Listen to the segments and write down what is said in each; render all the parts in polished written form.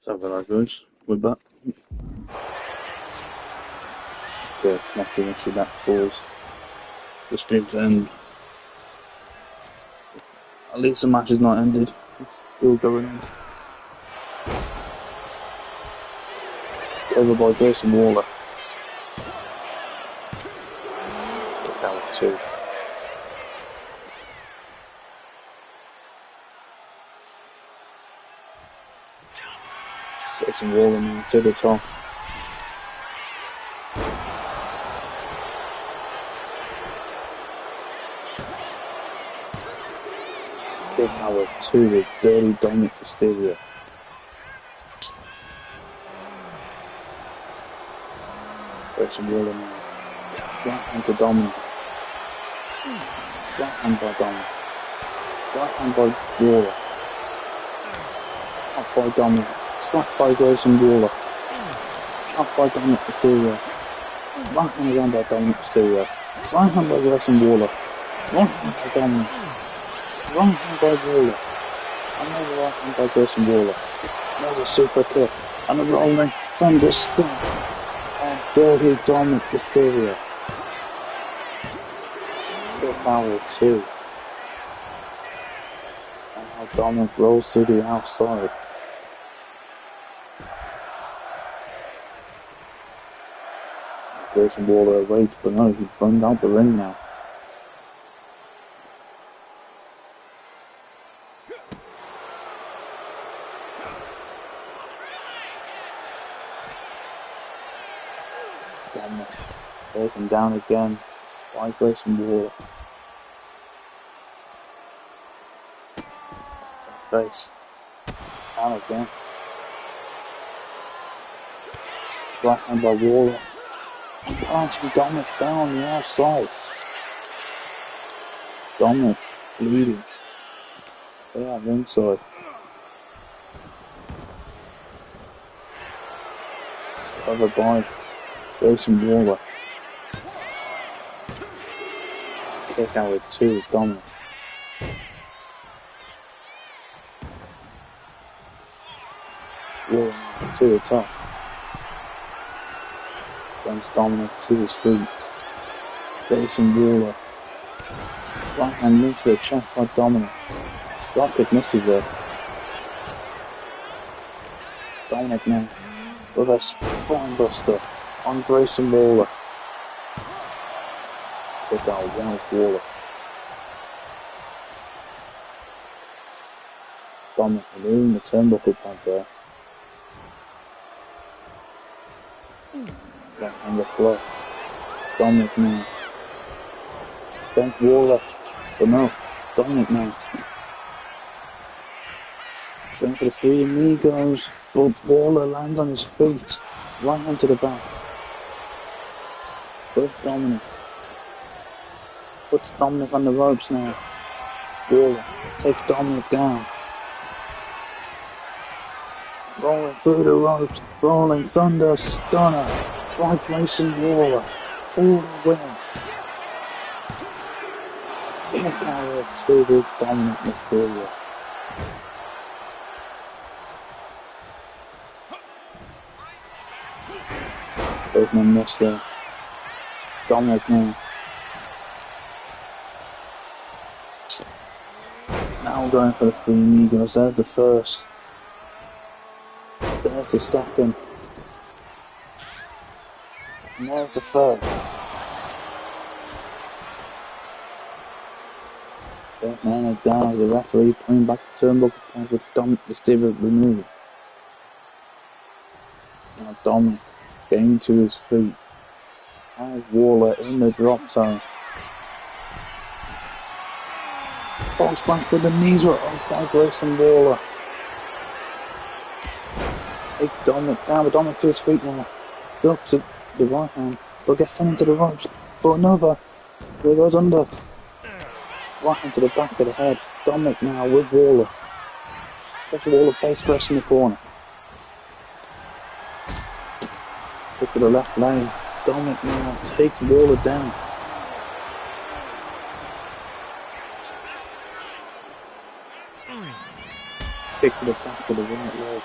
So hello guys, we're back. Okay, not sure much of that before the stream to end. At least the match is not ended. It's still going on. Over by Grayson Waller. That was two. Grayson Waller now to the top. Kick power 2 with dirty Dominic Mysterio. Grayson Waller now. Right hand to Dominic. Right hand by Dominic. Right hand by Waller. Shot by Dominic. Slapped by Grayson Waller. Shot by Dominic Mysterio. Right hand again by Dominic Mysterio. Right hand by Grayson Waller. Right hand by Dominic. Right hand by Waller. Another right hand by Grayson Waller. There's a super kick. And a rolling thunder stomp. And dirty Dominic Mysterio. Kick power 2. And now Dominic rolls to the outside. Grayson Waller awaits, but no, he's run out the ring now. Dominic taken down again by Grayson Waller. Snaps in the face. Down again. Right hand by Waller. And planting Dominic down on the outside. Dominic bleeding. They are ringside. Covered by Grayson Waller. Kick out with 2, Dominic. Waller to the top. Brings Dominic to his feet. Grayson Waller. Right hand into the chest by Dominic. Rocket misses there. Dominic now with a spine buster on Grayson Waller. Get down one of Waller. Dominic removing the turnbuckle pad there. Right hand the block. Dominic now. Sends Waller. But no. Dominic now. Going for the 3 amigos. But Waller lands on his feet. Right hand to the back. But Dominic. Puts Dominic on the ropes now. Waller takes Dominic down. Rolling through the ropes. Rolling thunder stunner. By Grayson Waller for the win. Kick power 2 with Dominic Mysterio. Both men missed there. Dominic now. Now going for the 3 amigos. There's the first. There's the second. And there's the third. Both men are down. The referee pulling back the turnbuckle pad with Dominic Mysterio removed. Now Dominic getting to his feet. And Waller in the drop zone. Fox back with the knees were off by Grayson Waller. Take Dominic down with Dominic to his feet now. Ducks it. The right hand, but gets sent into the ropes for another. There goes under. Right hand to the back of the head. Dominic now with Waller. Gets Waller face first in the corner. Look to the left lane. Dominic now takes Waller down. Kick to the back of the right leg.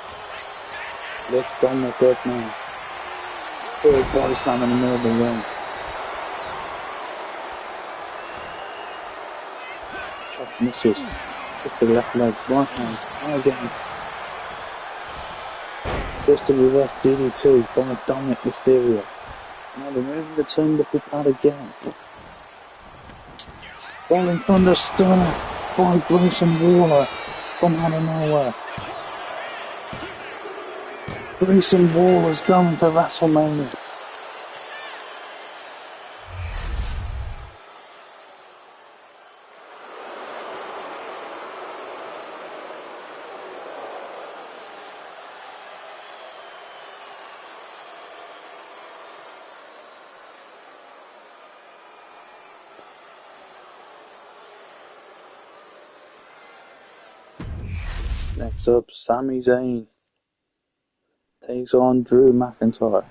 Lifts Dominic up now. Big body slam in the middle of the ring. Shot misses. Kick to the left leg. Right hand. And again. Twisted reverse DDT by Dominic Mysterio. Now removing the turnbuckle pad again. Falling Thunder Stunner by Grayson Waller from out of nowhere. Grayson Waller's going to WrestleMania. Next up, Sami Zayn takes on Drew McIntyre.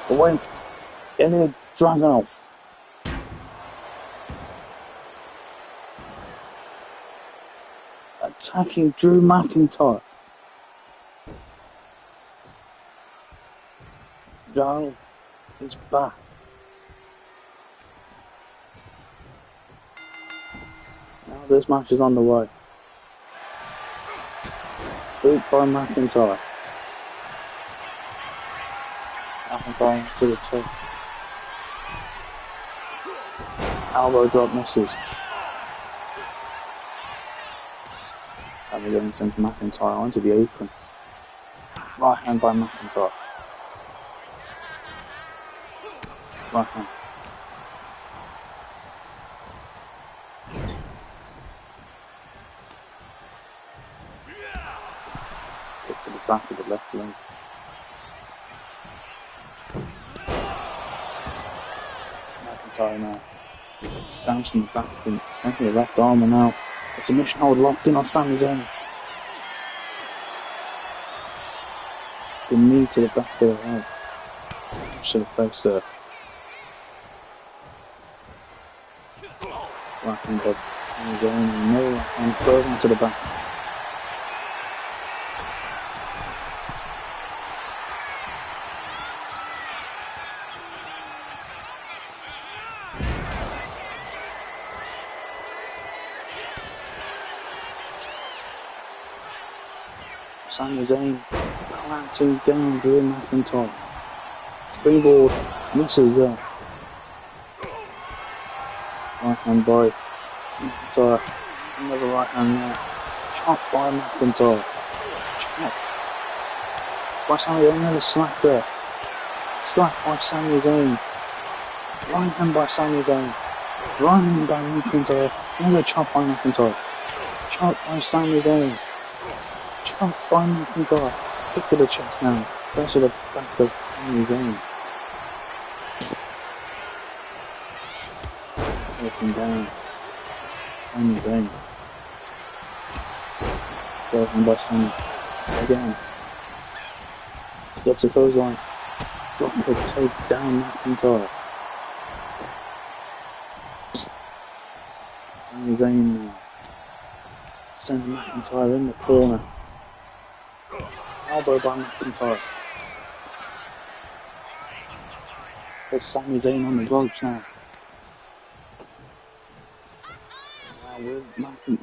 Away, Ilya Dragunov. Attacking Drew McIntyre. Dragunov is back. Now this match is on the way. Boot by McIntyre. McIntyre to the top. Elbow drop misses. Sami Zayn sends McIntyre onto the apron. Right hand by McIntyre. Right hand. To the back of the left leg. McIntyre now stamps in the back of the left arm, and now a submission hold locked in on Sami Zayn. The knee to the back of the head. Should have faced her. Right hand up. Sami Zayn and no right hand goes onto the back. Sami Zayn planting down Drew McIntyre. Springboard misses there. Right hand by McIntyre. Another right hand there. Chop by McIntyre. Chop by Sami Zayn. Another slap there. Slap by Sami Zayn. Right hand by Sami Zayn. Right hand by McIntyre. Another chop by McIntyre. Chop by Sami Zayn. Chop by McIntyre. Kick to the chest now. Goes to the back of Sami Zayn. Looking down. Sami Zayn. Broken by Sami. Again. Drops a clothesline. Drop kick takes down McIntyre. Sami Zayn now. Sends McIntyre in the corner. Elbow by McIntyre. Puts Sami Zayn on the ropes now.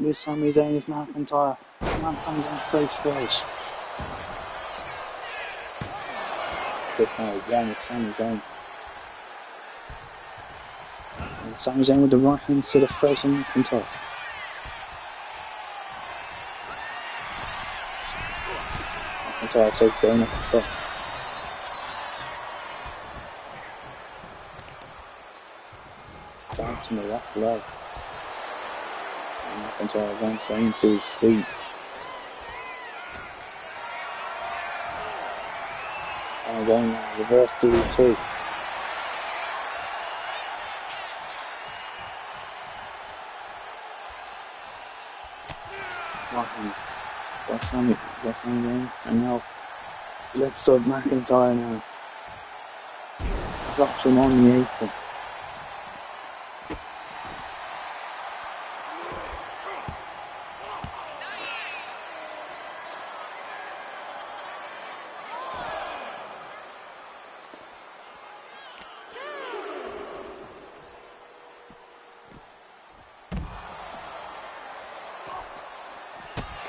With Sami Zayn is McIntyre. And Sami Zayn face first. Good now again with Sami Zayn. And Sami Zayn with the right hand to the face of McIntyre. McIntyre takes Zayn up the top. Stabs in the left leg. And McIntyre then Zayn to his feet. And then reverse DDT. Watch Sami Zayn, and now lifts up McIntyre now. Drops him on the apron.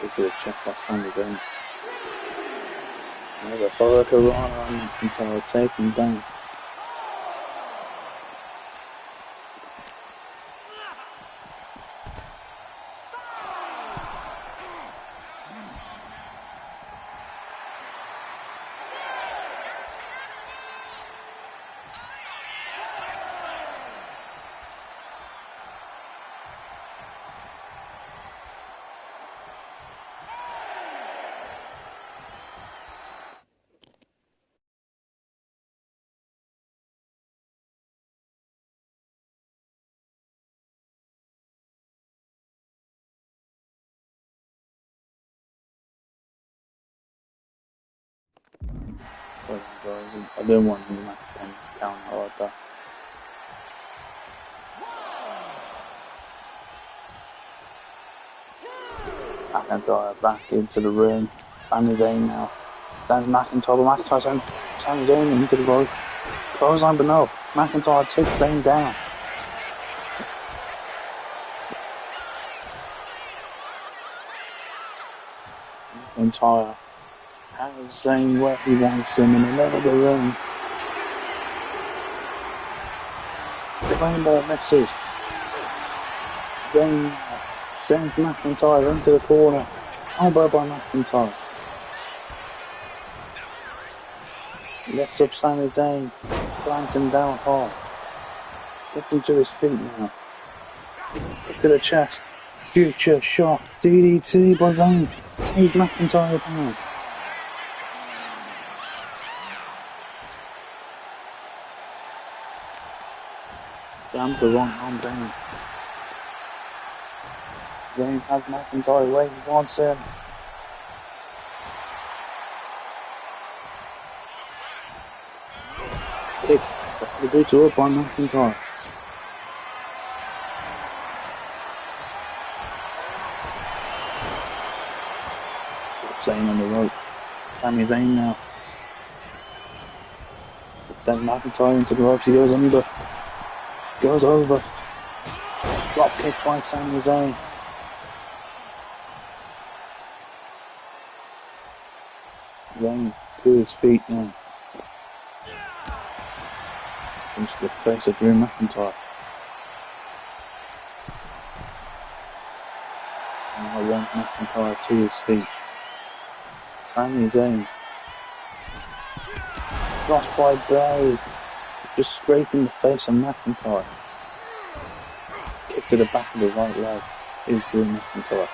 Into the chest by Sami Zayn. Another hurricane on McIntyre, take him down. I didn't want him to count out like that. McIntyre back into the ring. Sami Zayn now. Sami McIntyre, but McIntyre Sami Zayn into the rope. Clothesline, but no. McIntyre takes Zayn down. McIntyre has Zayn where he wants him in the middle of the ring. The rainbow misses. Zayn sends McIntyre into the corner. Elbow by McIntyre. Lifts up Sami Zayn. Plants him down hard. Gets him to his feet now. Kick to the chest. Future shock. DDT by Zayn. Takes McIntyre down. Slams the wrong arm down. Zayn has McIntyre where he wants him. Kick. The boots are up on McIntyre. Zayn on the rope. Sami Zayn now. Sends McIntyre into the ropes. He goes under. Goes over. Drop kick by Sami Zayn. Zayn to his feet now. Into the face of Drew McIntyre. And I want McIntyre to his feet. Sami Zayn. Frostbite blade. Just scraping the face of McIntyre. Kick to the back of the right leg. Here's Drew McIntyre.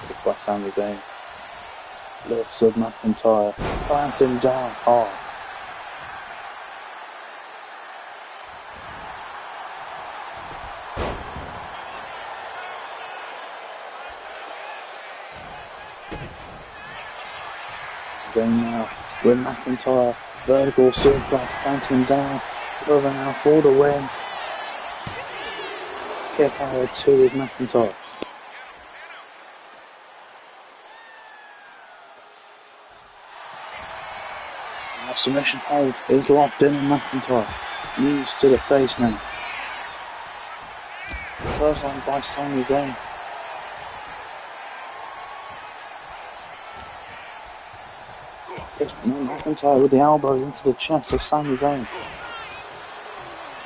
Kick by Sami Zayn. Lifts up McIntyre. Plants him down hard. Zayn now with McIntyre. Vertical suplex, planting him down. Cover now for the win. Kick out of two with McIntyre. Now submission hold is locked in on McIntyre. Knees to the face now. First line by Sami Zayn. McIntyre with the elbows into the chest of Sami Zayn.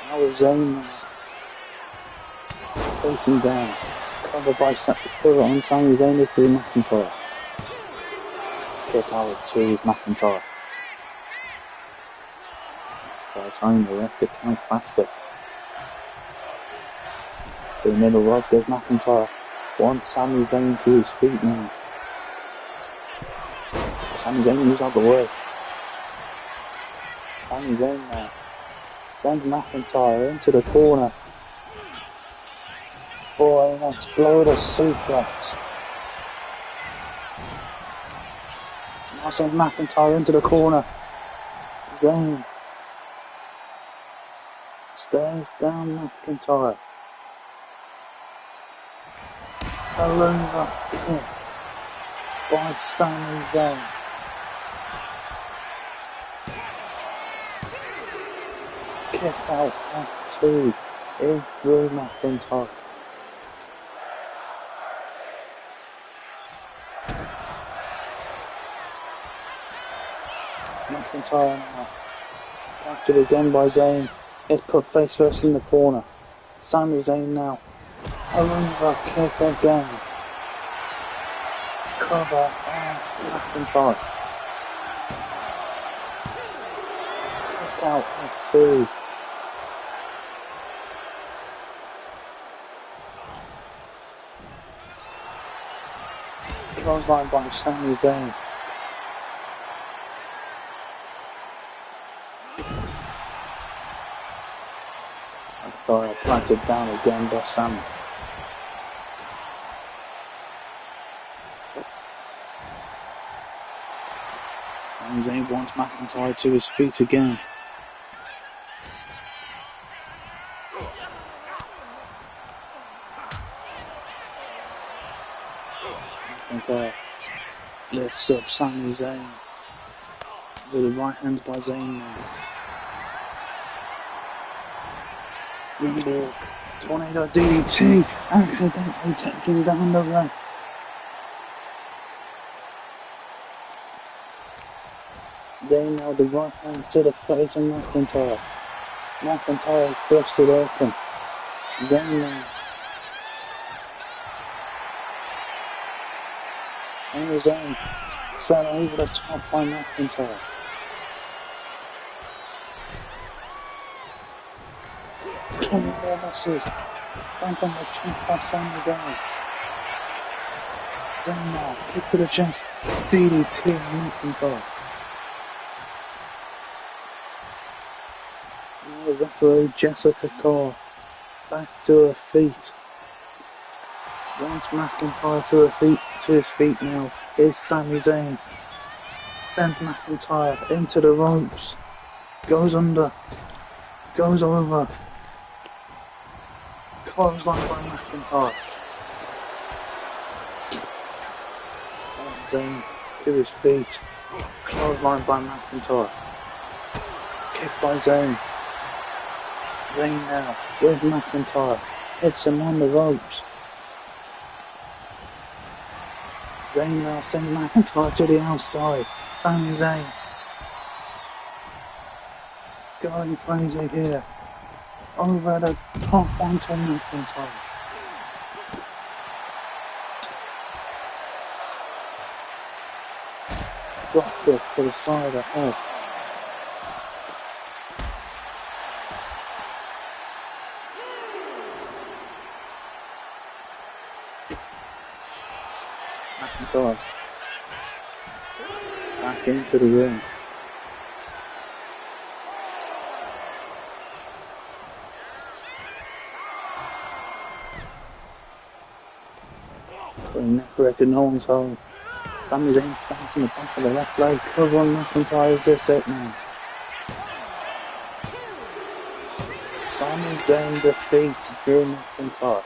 Now with Zayn takes him down. Cover on Sami Zayn into McIntyre. Kick out with two with McIntyre. By the time they left it count faster. To the middle rope, there's McIntyre. Wants Sami Zayn to his feet now. Sami Zayn moves out the way. Sami Zayn now sends McIntyre into the corner for an exploder suplex. Now sends McIntyre into the corner. Zayn stares down McIntyre. A loser kick by Sami Zayn. Kick out at two is Drew McIntyre. McIntyre now. Captured again by Zayn. It's put face first in the corner. Sami Zayn now. Over kick again. Cover McIntyre. Kick out of 2. Clothesline by Sami Zayn. McIntyre planted down again by Sami. Sami Zayn wants McIntyre to his feet again. McIntyre lifts up Sami Zayn with the right hand by Zayn now. Springboard, tornado DDT, accidentally taking down the ref. Zayn now the right hand to the face of McIntyre. McIntyre busted open. Zayn now. And Zayn set over the top by McIntyre. Coming more misses. Stamp on the chest by Sami Zayn. Zayn now, kick to the chest. DDT McIntyre. Now the referee Jessica Carr back to her feet. Wants McIntyre to his feet now. Here's Sami Zayn. Sends McIntyre into the ropes. Goes under. Goes over. Clothesline by McIntyre. Zayn to his feet. Clothesline by McIntyre. Kick by Zayn. Zayn now with McIntyre. Hits him on the ropes. Zayn now sends McIntyre to the outside. Sami Zayn going crazy here. Over the top onto McIntyre. Drop kick to the side of the head. McIntyre back into the ring. Neckbreaker, no one's home. Sami Zayn stands in the back of the left leg, cover on McIntyre. Is this it now? Sami Zayn defeats Drew McIntyre.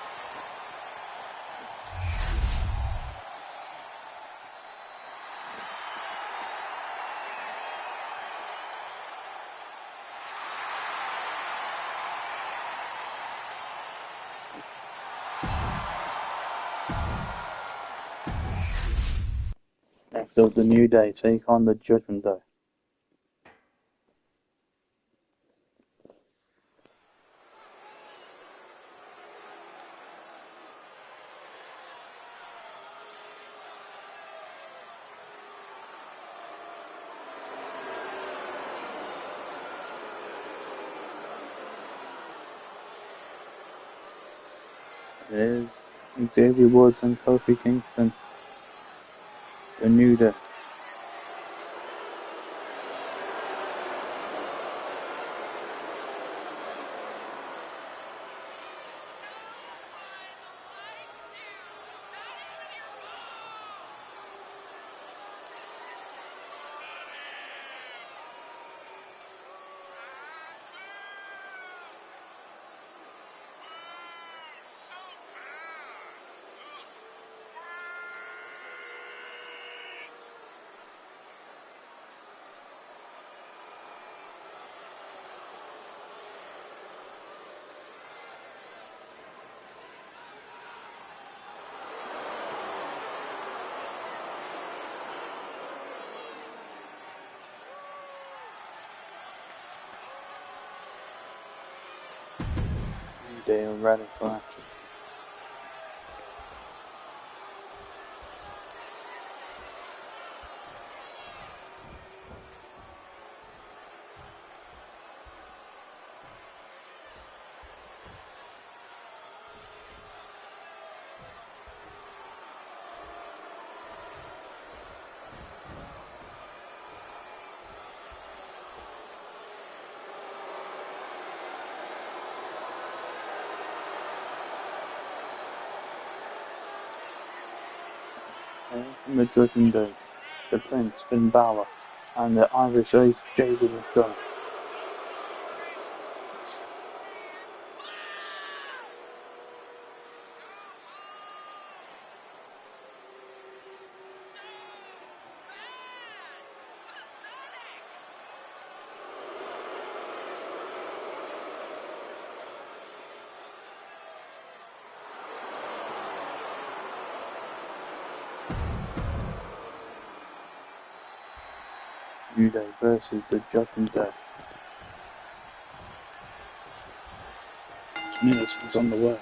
Next up, the New Day take on the Judgment Day. It is Xavier Woods and Kofi Kingston. The New Day. they are ready for action. From the Judgment Day, the Prince, Finn Balor, and the Irish Ace, Jaden McDonough. New Day versus the Judgment Day. Militant's on the way.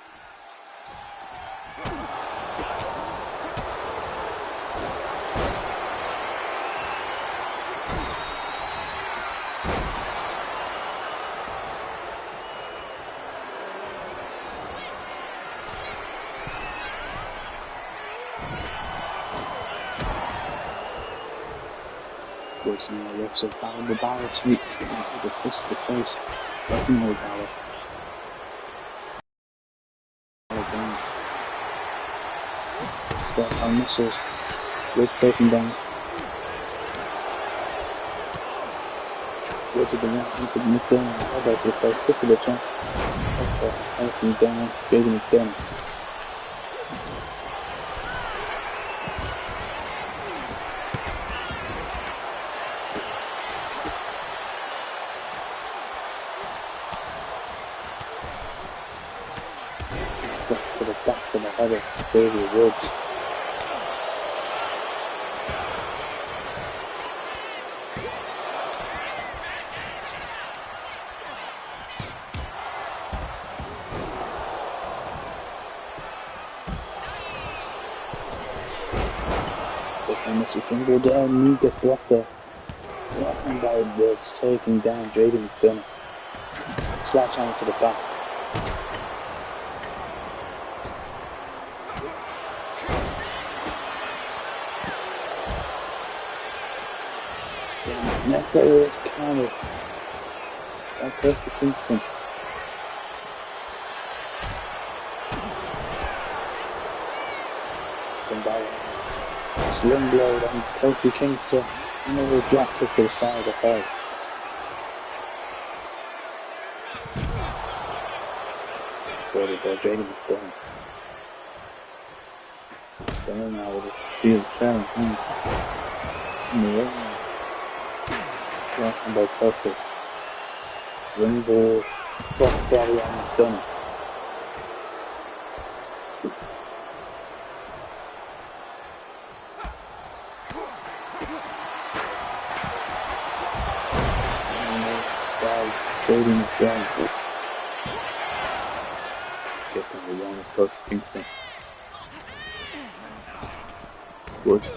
Wilson now lifts up Balor, the Balor to meet the fist to the face. Definitely Balor. Down. Start on missiles. Woods taken down. Woods to the right, into the McDonough, elbow to the face, kick to the chest. Helping down, Jaden McDonough. To the back of the head of Xavier Woods. And this is going to go down, knee gets blocked there. Right hand by Woods, taking down Jaden McDonough. Slash on to the back. Neck right is counted by Kofi Kingston. From Balor. Slim blow on Kofi Kingston. Another drop kick to the side of the head. Recorded by Jaden McDonough. Going now with a steel chair in hand. In the ring. Walking by Kofi. Springboard. Soft body on McDonough. Jaden McDonough. Kick on the one with Kofi Kingston. Woods.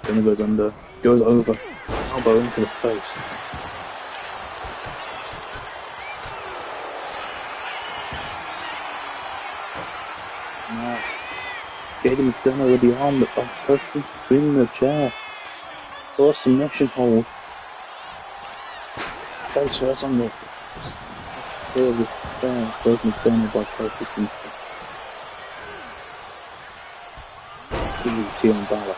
Then goes under. Goes over. Elbow into the face. Now, Jaden McDonough with the arm of Kofi between the chair. For submission hold. Face first on the clearly fair broken McDonough by Kofi Kingston. DDT on Balor.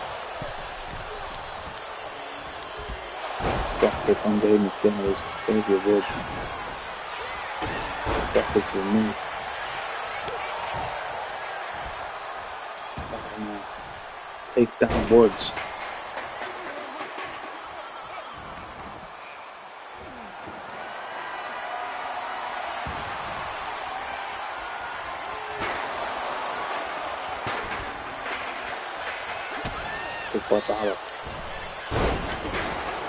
Drop kick on Jaden McDonough's Xavier Woods. Drop kick to the knee. Takes down Woods. Kick by Balor.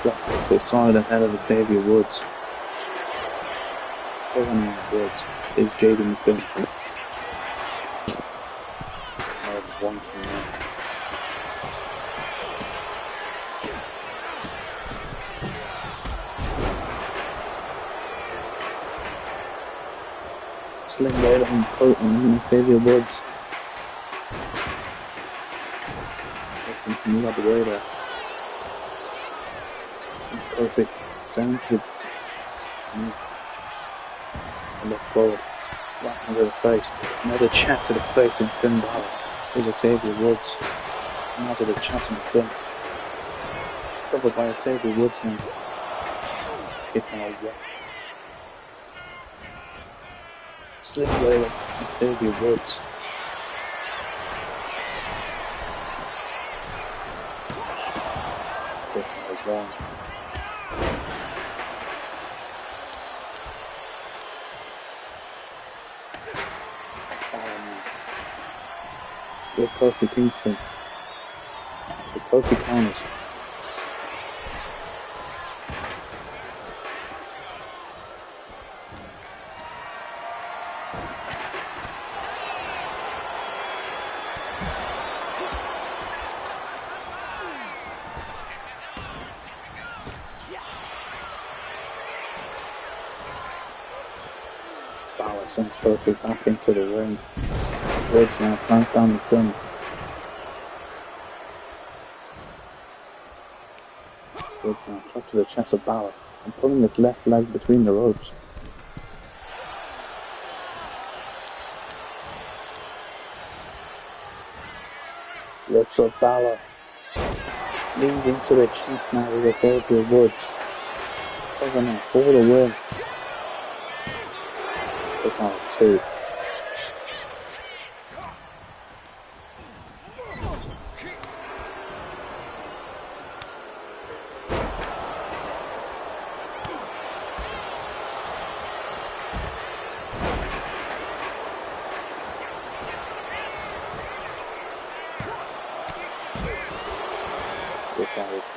Drop kick to the side and head of Xavier Woods. Over on Woods. is Jaden McDonough. One from there. Sling right on Colton, Xavier Woods. Move out the way there. Perfect. Sounds left forward. Right hand to the face. Another chat to the face in Finn Balor. Here's Xavier Woods. Now to the chest and Finn. Covered by Xavier Woods now. Kicking away. Sling blade of Xavier Woods. Kicking away. Good Kofi Kingston. The Kofi counters. Balor sends Kofi back into the ring. Woods now plants down McDonough. Woods now shot to the chest of Balor and pulling his left leg between the ropes. Lifts up Balor. Leans into the chest now with Xavier Woods. Cover now for the win. Look on 2.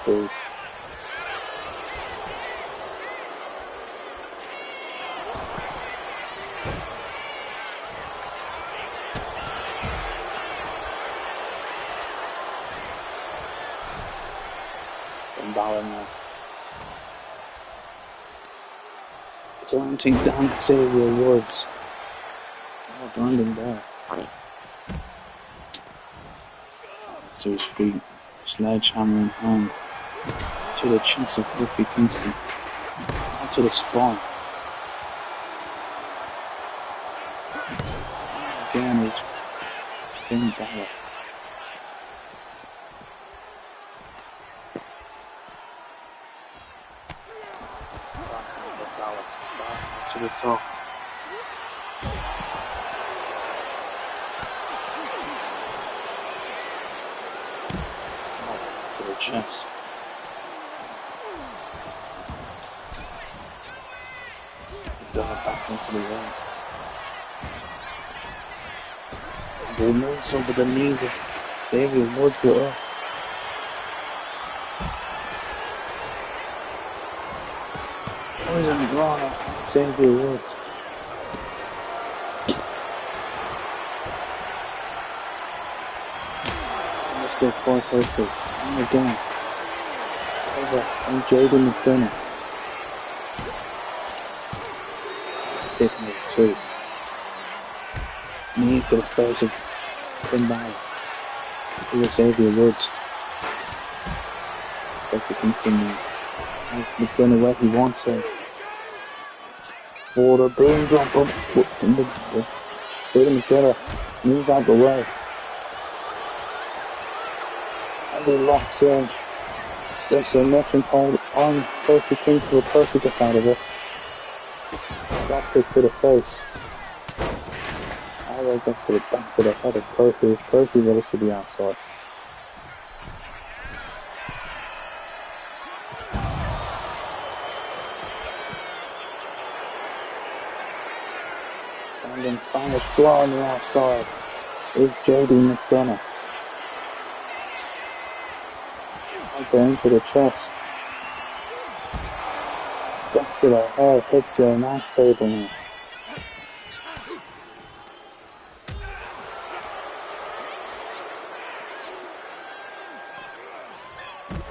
Cool. And Balor now. Planting down Xavier Woods. Oh, Brandon there. To his feet. Sledgehammer in hand. To the chest of Kofi Kingston. Onto the spine. Again is Finn Balor. Balor to the top. To the chest. Back into the ring. They moves over the knees of Xavier Woods go up. Poison Raw, Xavier Woods. Mr. Paul Kofi. And again. Over on Jaden McDonough. Hitting it 2. Knee to the face of Finn Balor. Here's Xavier Woods. Kofi Kingston now. McDonough where he wants it. For the boom drop up. Jaden McDonough moves out the way. As he locks in. There's a motion hold on Kofi Kingston. Kofi gets out of it. Drop kick to the face. All the way up to the back of the head of Kofi. Kofi goes to the outside. Standing Spanish fly on the outside is JD McDonough. Going to the chest. Back to the head, hits the announce table now.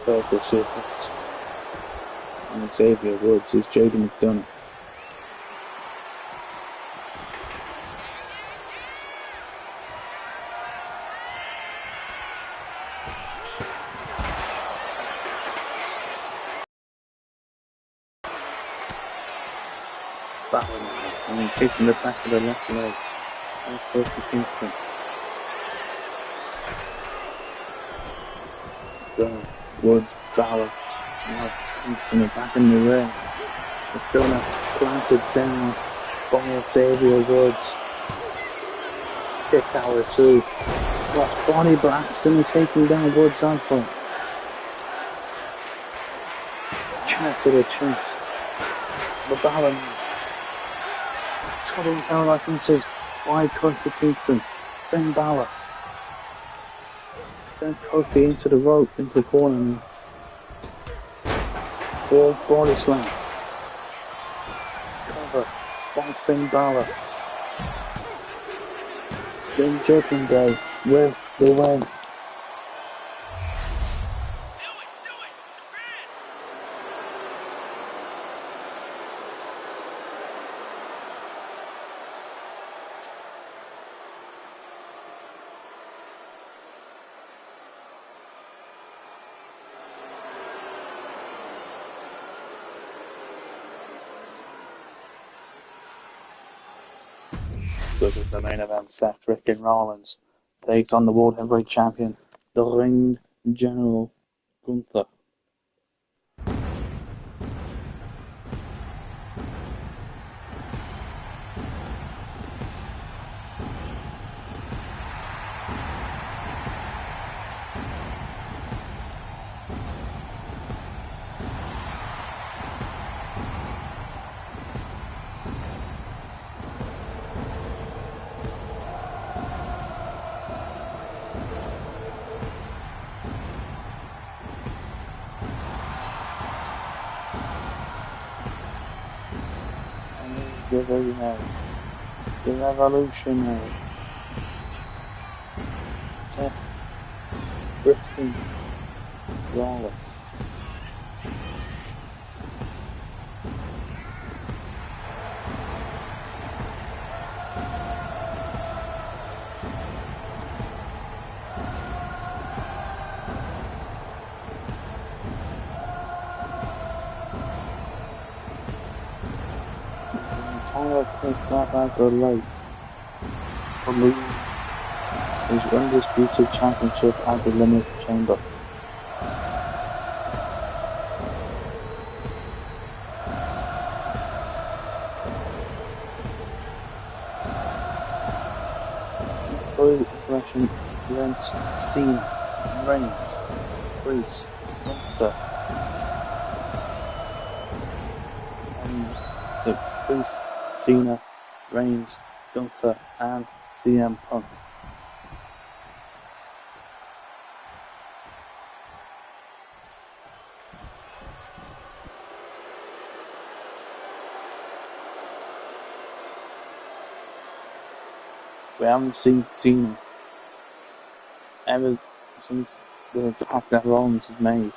Powerful suplex. And Xavier Woods is Jaden McDonough. And then kicking the back of the left leg. And Kofi Kingston. Woods, Balor, now Kingston are back in the ring. McDonough planted down by Xavier Woods. Kick out of two. Flash body blast and taking down Woods' Southpaw. Chat to the chest. The Balor troubling Paralyzed misses by Kofi Kingston. Finn Balor sends Kofi into the rope, into the corner. Full body slam. Cover by Finn Balor. Then Judgment Day with the win. So this is the main event. Seth freaking Rollins takes on the World Heavyweight Champion, the Ring General Gunther. The Revolutionary Seth freaking Rollins. Snap out the light for losing his undisputed championship at the Elimination Chamber. Employee aggression against Cena, Reigns, Priest, Gunther, and the Priest, Cena, Reigns, Gunther, and CM Punk. We haven't seen Cena ever since the attack that Rollins has made.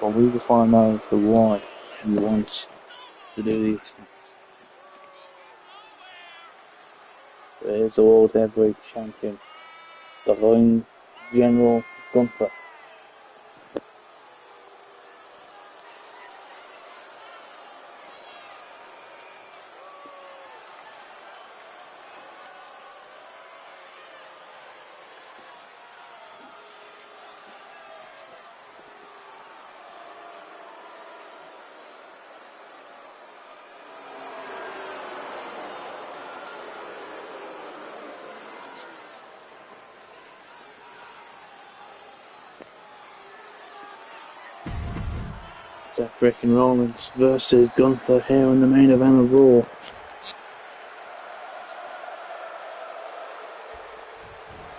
But we just want to know as to why he wants to do the attacks. There is the World Heavyweight Champion, the Ring General Gunther. Seth freaking Rollins versus Gunther here in the main event of Raw.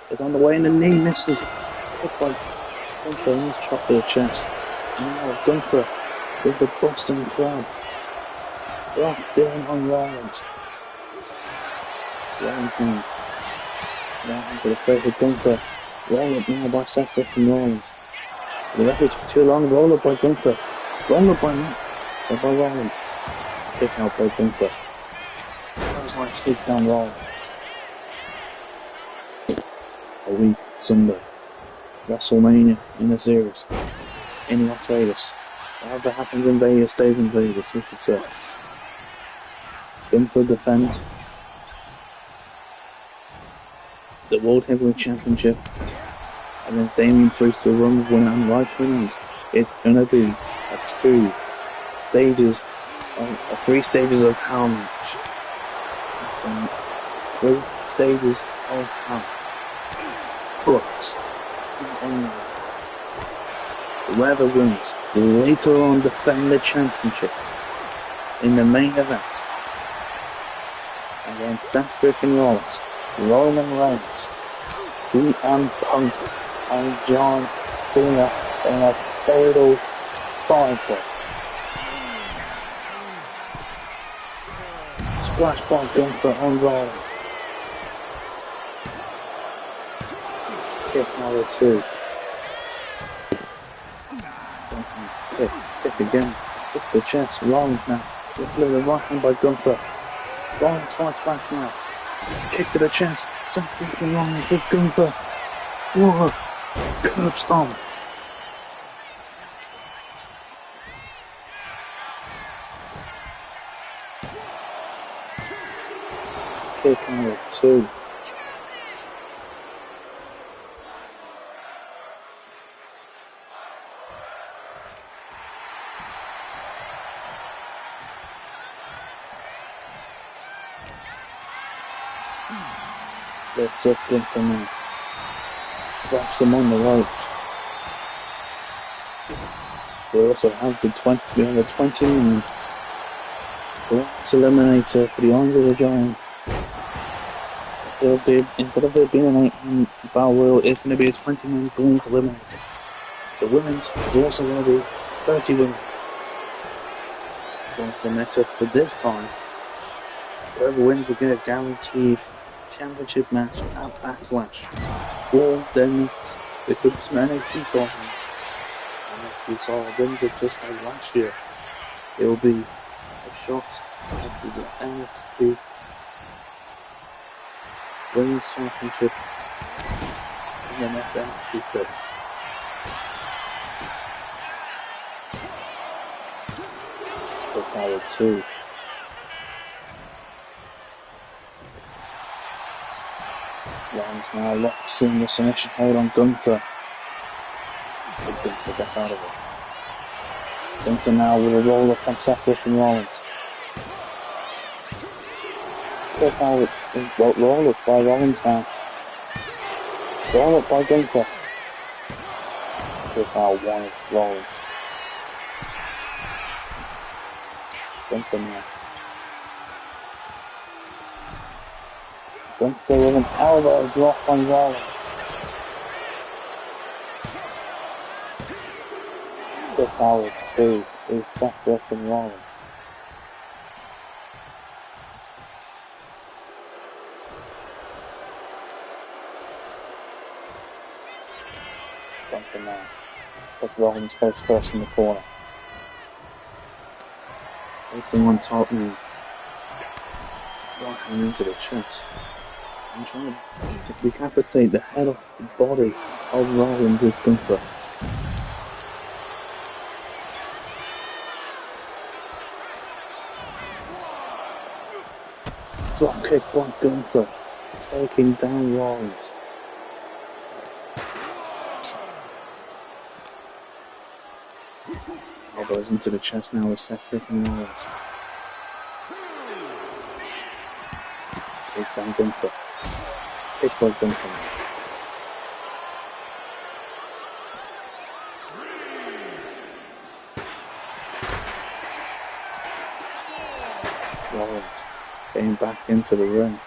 It's on the way and the knee misses. Hit by Gunther in his chocolate chest. And now Gunther with the Boston Crab. Locked in on Rollins. Rollins now. Now into the favorite Gunther. Roll up now by Seth and Rollins. The referee took too long. Roll up by Gunther. Roll up by Matt. Or by Rollins. Kick out by Gunther. Clothesline takes down Rollins. A week Sunday. WrestleMania in the series. In Las Vegas. Whatever happens in Vegas stays in Vegas, we should say. Gunther defends the World Heavyweight Championship against Damian Priest, the Rumble winner and Rice winners. It's gonna be a 3 stages of hell match. It's 3 stages of hell. But whoever wins will later on defend the championship in the main event against Seth freaking Rollins, Roman Reigns, CM Punk, and John Cena in a fatal 5-way. Splash by Gunther on Rollins. Kick number 2. Kick again. Kick to the chest. Rollins now. Gets delivered right hand by Gunther. Rollins fights back now. Kick to the chest. Seth freaking Rollins with Gunther. Whoa. Curb stomp. Kick number 2. Lifts up Gunther now. Wraps him on the ropes. We also have the 20-man Glass Eliminator for the Andre the Giant. Instead of there being an 8-man battle royal, it's going to be a 20-man Glass Eliminator. The women's is also going to be 30 women. Glass Eliminator for this time. Whoever wins will get a guaranteed championship match at Backlash. Or then there could be some NXT stars in it. NXT stars wins it just like last year. It will be a shot at the NXT Women's Championship in the next NXT clip. For power 2. Rollins now locks in the submission hold on Gunther. But Gunther gets out of it. Gunther now with a roll up on Seth and Rollins. Roll up by Rollins now. Roll up by Gunther. Kick out one of Rollins. Gunther now. Gunther with an elbow drop on Rollins. The power 2 is Seth and Rollins. Gunther now. Puts Rollins face first in the corner. Waiting on top now. Right hand into the chest. I'm trying to decapitate the head off the body of Rollins as Gunther. Drop kick by Gunther, taking down Rollins. Elbows into the chest now with Seth freaking Rollins. Takes down Gunther. Kick by Gunther. Rollins getting back into the ring.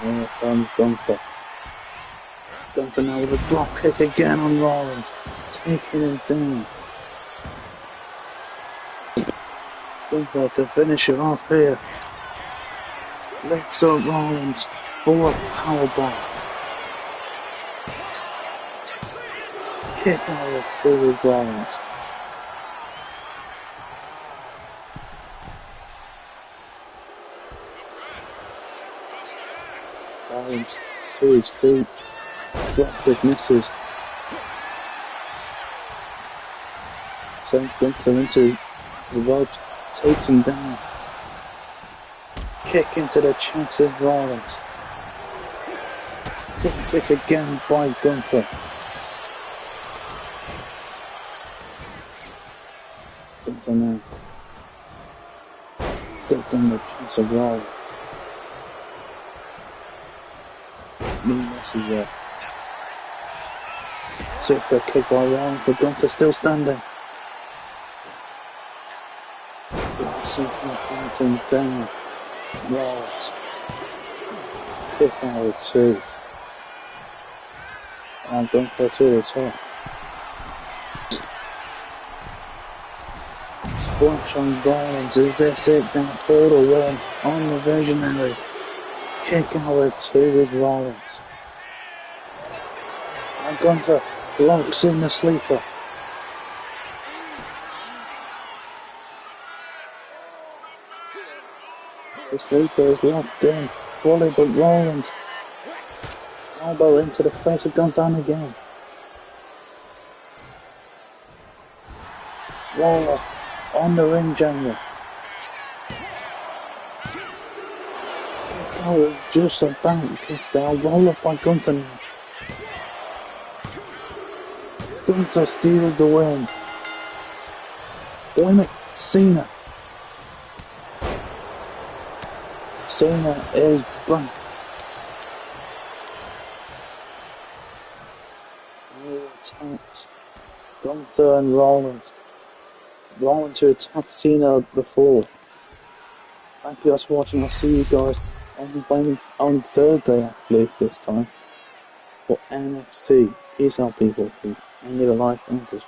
And here comes Gunther. Gunther now with a drop kick again on Rollins, taking him down. Gunther to finish it off here. Lifts up Rollins for a powerbomb. Kick out at 2 with Rollins. Rollins to his feet. Dropkick misses. Sent Gunther into the ropes. Takes him down. Kick into the chest of Rollins. Dropkick again by Gunther. Gunther now sits on the chest of Rollins. Knee misses there. Super kick by Rollins, but Gunther still standing. Super pointing down. Rollins. Kick out at 2. And Gunther to the top. Splash on Rollins. Is this it now for the win on the Visionary? Kick out at 2 with Rollins. And Gunther locks in the sleeper. The sleeper is locked in fully, but Rollins elbow into the face of Gunther again. Roller on the ring jungle. Oh, just about kicked out. Roller by Gunther now. Gunther steals the win. Wait a minute, Cena. Cena is back. New attacks. Gunther and Rollins. Rollins who attacked Cena before. Thank you guys for watching. I'll see you guys on Thursday, I believe, this time, for NXT. Peace out, people. And leave a like and subscribe.